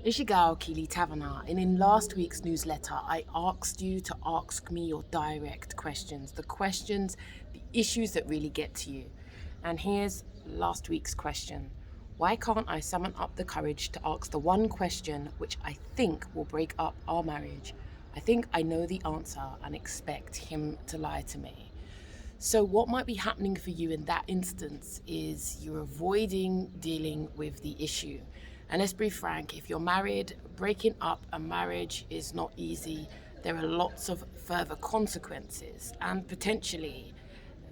It's your girl, Keely Taverner, and in last week's newsletter, I asked you to ask me your direct questions, the issues that really get to you. And here's last week's question. Why can't I summon up the courage to ask the one question which I think will break up our marriage? I think I know the answer and expect him to lie to me. So, what might be happening for you in that instance is you're avoiding dealing with the issue. And let's be frank, if you're married, breaking up a marriage is not easy. There are lots of further consequences, and potentially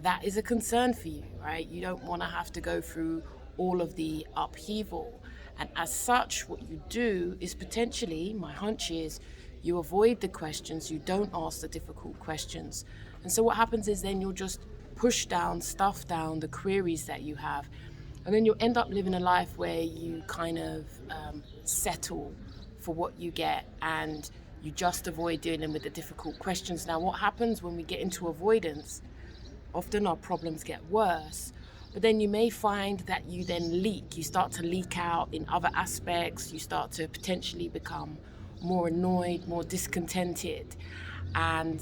that is a concern for you, right? You don't want to have to go through all of the upheaval. And as such, what you do is potentially, my hunch is, you avoid the questions, you don't ask the difficult questions. And so what happens is then you'll just push down, stuff down the queries that you have. And then you'll end up living a life where you kind of settle for what you get and you just avoid dealing with the difficult questions. Now, what happens when we get into avoidance? Often our problems get worse, but then you may find that you then leak. You start to leak out in other aspects. You start to potentially become more annoyed, more discontented. And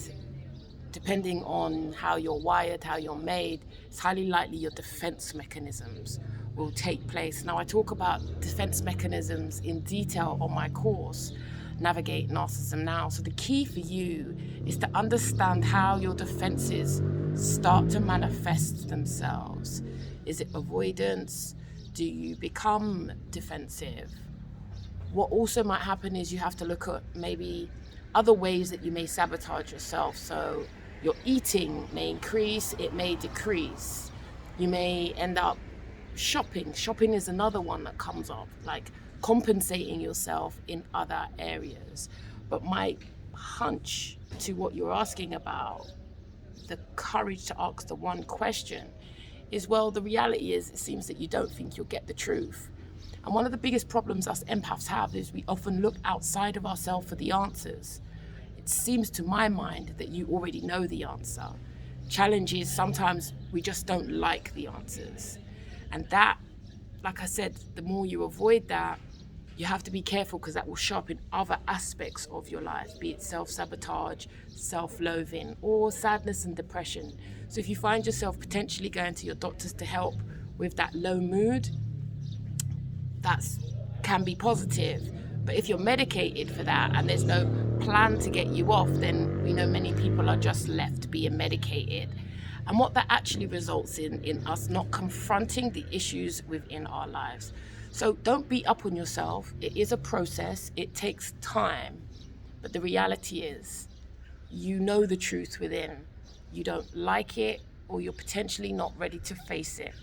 depending on how you're wired, how you're made, it's highly likely your defense mechanisms will take place. Now, I talk about defense mechanisms in detail on my course, Navigate Narcissism Now. So the key for you is to understand how your defenses start to manifest themselves. Is it avoidance? Do you become defensive? What also might happen is you have to look at maybe other ways that you may sabotage yourself. So your eating may increase, it may decrease. You may end up shopping. Shopping is another one that comes up, like compensating yourself in other areas. But my hunch to what you're asking about, the courage to ask the one question, is, well, the reality is it seems that you don't think you'll get the truth. And one of the biggest problems us empaths have is we often look outside of ourselves for the answers. It seems to my mind that you already know the answer. Challenge is sometimes we just don't like the answers. And that, like I said, the more you avoid that, you have to be careful because that will show up in other aspects of your life, be it self-sabotage, self-loathing, or sadness and depression. So if you find yourself potentially going to your doctors to help with that low mood, that can be positive. But if you're medicated for that and there's no plan to get you off, then we know many people are just left being medicated. And what that actually results in us not confronting the issues within our lives. So don't beat up on yourself. It is a process. It takes time. But the reality is, you know the truth within. You don't like it, or you're potentially not ready to face it,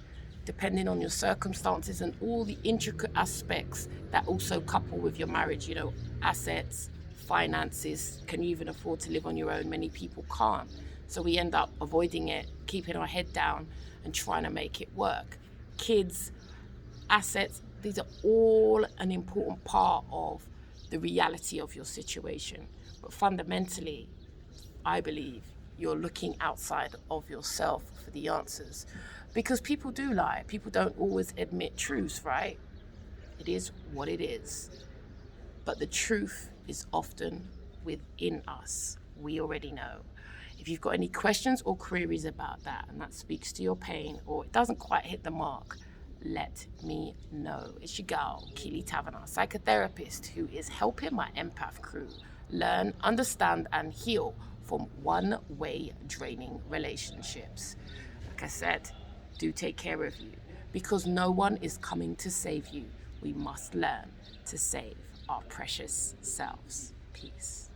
depending on your circumstances and all the intricate aspects that also couple with your marriage. You know, assets, finances. Can you even afford to live on your own? Many people can't. So we end up avoiding it, keeping our head down and trying to make it work. Kids, assets, these are all an important part of the reality of your situation. But fundamentally, I believe you're looking outside of yourself for the answers. Because people do lie. People don't always admit truths, right? It is what it is. But the truth is often within us. We already know. If you've got any questions or queries about that, and that speaks to your pain, or it doesn't quite hit the mark, let me know. It's your girl, Keely Taverner, psychotherapist who is helping my empath crew learn, understand, and heal from one-way draining relationships. Like I said, do take care of you, because no one is coming to save you. We must learn to save our precious selves. Peace.